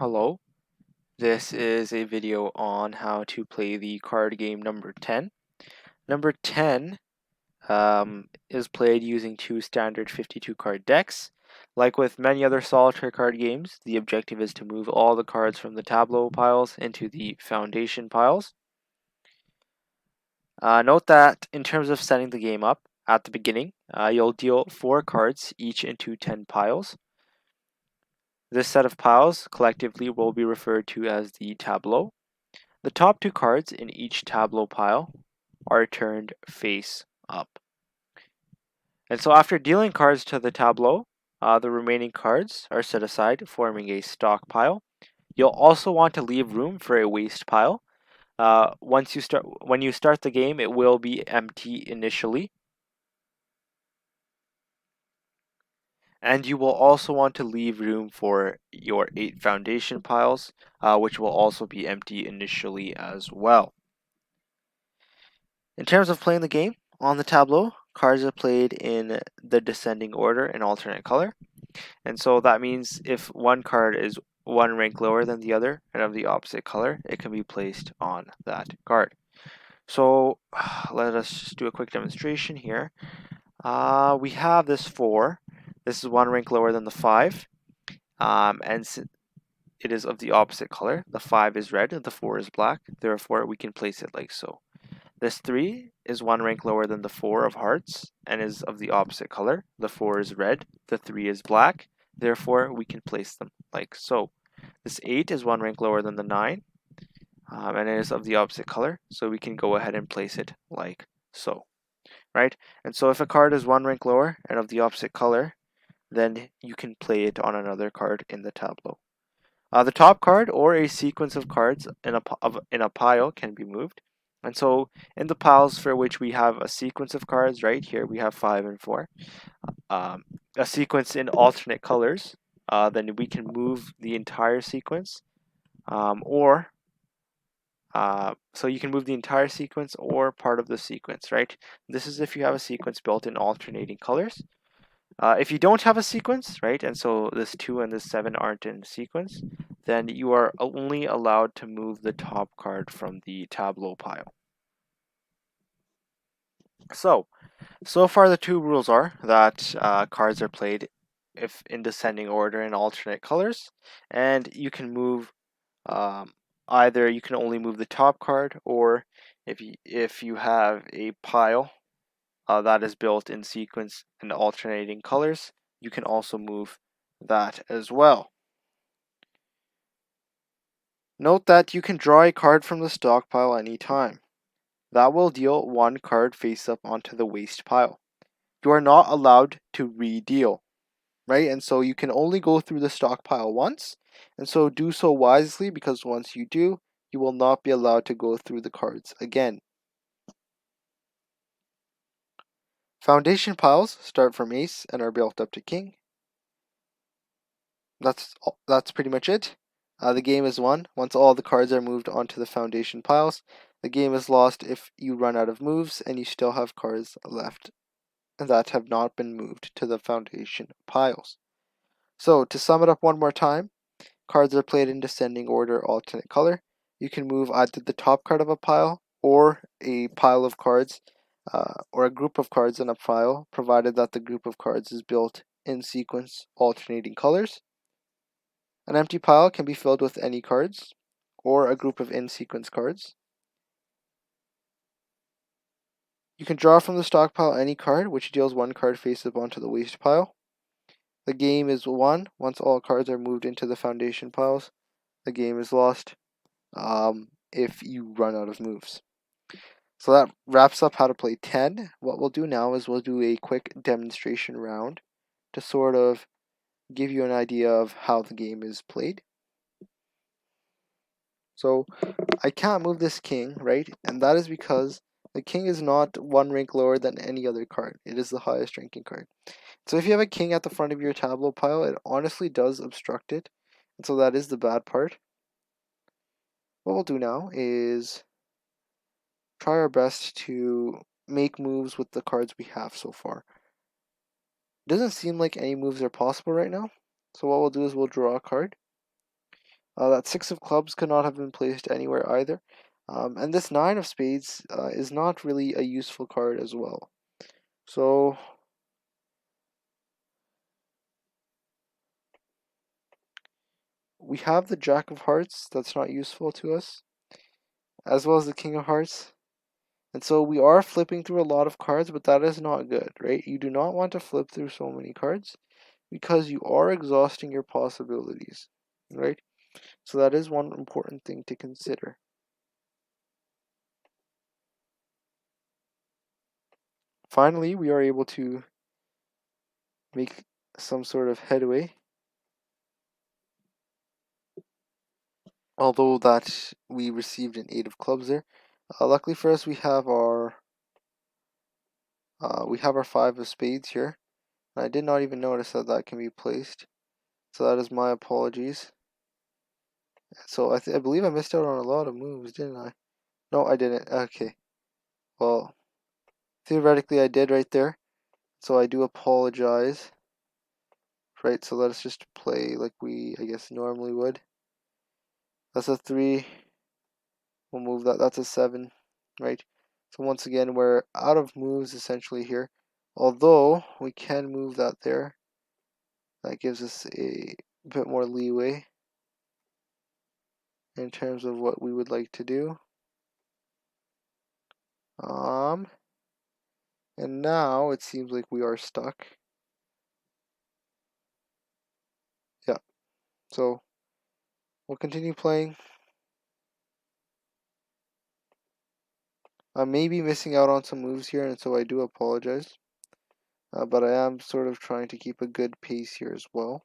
Hello, this is a video on how to play the card game number 10. Number 10 is played using two standard 52 card decks. Like with many other solitaire card games, the objective is to move all the cards from the Tableau piles into the foundation piles. Note that in terms of setting the game up, at the beginning, you'll deal 4 cards each into 10 piles. This set of piles collectively will be referred to as the Tableau. The top 2 cards in each Tableau pile are turned face up. And so after dealing cards to the Tableau, the remaining cards are set aside, forming a stock pile. You'll also want to leave room for a waste pile. When you start the game, it will be empty initially. And you will also want to leave room for your 8 foundation piles, which will also be empty initially as well. In terms of playing the game, on the Tableau, cards are played in the descending order in alternate color. And so that means if one card is one rank lower than the other and of the opposite color, it can be placed on that card. So let us just do a quick demonstration here. We have this 4. This is one rank lower than the 5. And it is of the opposite color. The 5 is red and the 4 is black. Therefore, we can place it like so. This 3 is one rank lower than the 4 of hearts and is of the opposite color. The 4 is red, the 3 is black. Therefore, we can place them like so. This 8 is one rank lower than the 9 and it is of the opposite color. So we can go ahead and place it like so, right? And so if a card is one rank lower and of the opposite color, then you can play it on another card in the tableau. The top card or a sequence of cards in a pile can be moved. And so in the piles for which we have a sequence of cards, right here we have 5 and 4, a sequence in alternate colors, then we can move the entire sequence, so you can move the entire sequence or part of the sequence, right? This is if you have a sequence built in alternating colors. If you don't have a sequence, right, and so this 2 and this 7 aren't in sequence, then you are only allowed to move the top card from the Tableau pile. So far the two rules are that cards are played if in descending order in alternate colors, and you can move either you can only move the top card, or if you have a pile that is built in sequence and alternating colors, you can also move that as well. Note that you can draw a card from the stockpile anytime. That will deal 1 card face up onto the waste pile. You are not allowed to re-deal, right? And so you can only go through the stockpile once, and so do so wisely, because once you do, you will not be allowed to go through the cards again. Foundation piles start from ace and are built up to king. That's pretty much it. The game is won once all the cards are moved onto the foundation piles. The game is lost if you run out of moves and you still have cards left that have not been moved to the foundation piles. So to sum it up one more time, cards are played in descending order, alternate color. You can move either the top card of a pile or a pile of cards or a group of cards in a pile, provided that the group of cards is built in sequence, alternating colors. An empty pile can be filled with any cards or a group of in-sequence cards. You can draw from the stockpile any card, which deals 1 card face up onto the waste pile. The game is won once all cards are moved into the foundation piles. The game is lost if you run out of moves. So that wraps up how to play 10. What we'll do now is we'll do a quick demonstration round to sort of give you an idea of how the game is played. So I can't move this king, right? And that is because the king is not 1 rank lower than any other card. It is the highest ranking card. So if you have a king at the front of your tableau pile, it honestly does obstruct it. And so that is the bad part. What we'll do now is try our best to make moves with the cards we have so far. It doesn't seem like any moves are possible right now. So what we'll do is we'll draw a card. That six of clubs could not have been placed anywhere either. And this nine of spades is not really a useful card as well. So we have the jack of hearts that's not useful to us, as well as the king of hearts. And so we are flipping through a lot of cards, but that is not good, right? You do not want to flip through so many cards because you are exhausting your possibilities, right? So that is one important thing to consider. Finally, we are able to make some sort of headway. Although that we received an 8 of clubs there. Luckily for us, we have our 5 of spades here. I did not even notice that that can be placed. So that is my apologies. So I believe I missed out on a lot of moves, didn't I? No, I didn't. Okay. Well, theoretically I did right there. So I do apologize. Right, so let us just play like we, I guess, normally would. That's a 3. We'll move that. That's a 7. Right? So once again, we're out of moves essentially here. Although we can move that there. That gives us a bit more leeway in terms of what we would like to do. And now it seems like we are stuck. Yeah. So we'll continue playing. I may be missing out on some moves here, and so I do apologize. But I am sort of trying to keep a good pace here as well.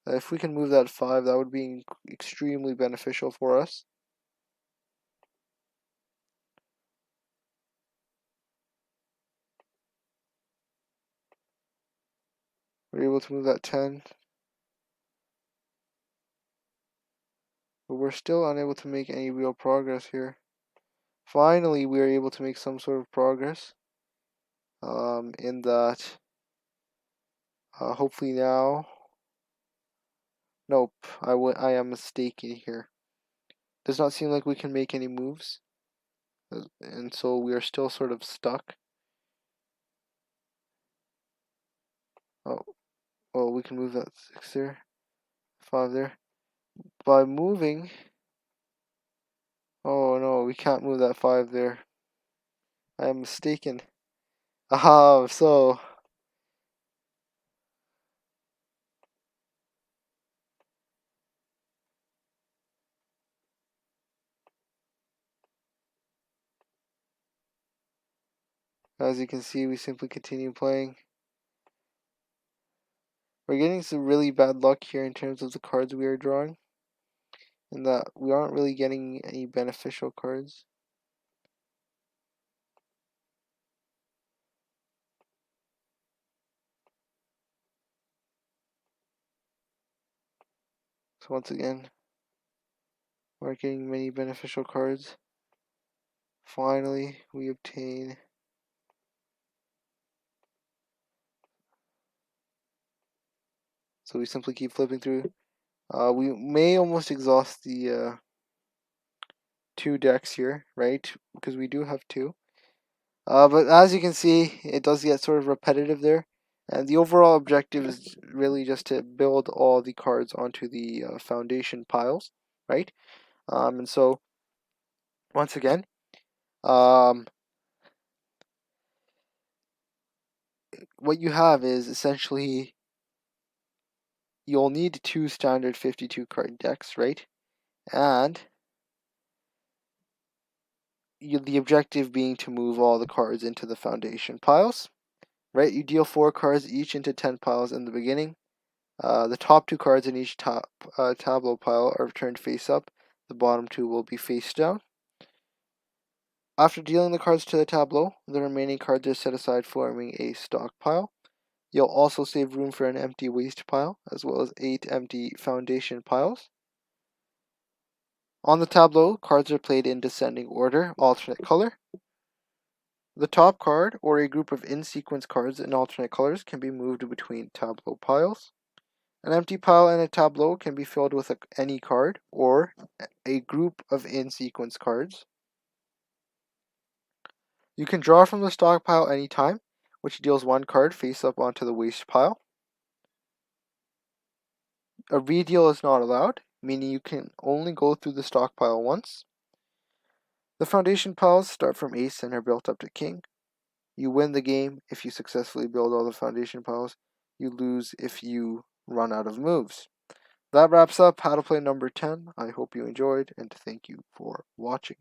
If we can move that 5, that would be extremely beneficial for us. We're able to move that 10. But we're still unable to make any real progress here. Finally, we are able to make some sort of progress. In that, hopefully now. Nope, I am mistaken here. Does not seem like we can make any moves. And so we are still sort of stuck. Oh, well, we can move that 6 there, 5 there. By moving, oh no, we can't move that 5 there. I am mistaken. Aha, so as you can see, we simply continue playing. We're getting some really bad luck here in terms of the cards we are drawing, in that we aren't really getting any beneficial cards. So once again, we're getting many beneficial cards. Finally, we obtain so we simply keep flipping through. We may almost exhaust the 2 decks here, right? Because we do have 2. But as you can see, it does get sort of repetitive there. And the overall objective is really just to build all the cards onto the foundation piles, right? And so, once again, um, what you have is essentially you'll need 2 standard 52 card decks, right? And the objective being to move all the cards into the foundation piles, right? You deal 4 cards each into 10 piles in the beginning. The top 2 cards in each tableau pile are turned face up. The bottom 2 will be face down. After dealing the cards to the tableau, the remaining cards are set aside, forming a stockpile. You'll also save room for an empty waste pile, as well as 8 empty foundation piles. On the tableau, cards are played in descending order, alternate color. The top card, or a group of in-sequence cards in alternate colors, can be moved between tableau piles. An empty pile in a tableau can be filled with any card or a group of in-sequence cards. You can draw from the stockpile anytime, which deals one card face up onto the waste pile. A redeal is not allowed, meaning you can only go through the stockpile once. The foundation piles start from ace and are built up to king. You win the game if you successfully build all the foundation piles. You lose if you run out of moves. That wraps up how to play number 10. I hope you enjoyed, and thank you for watching.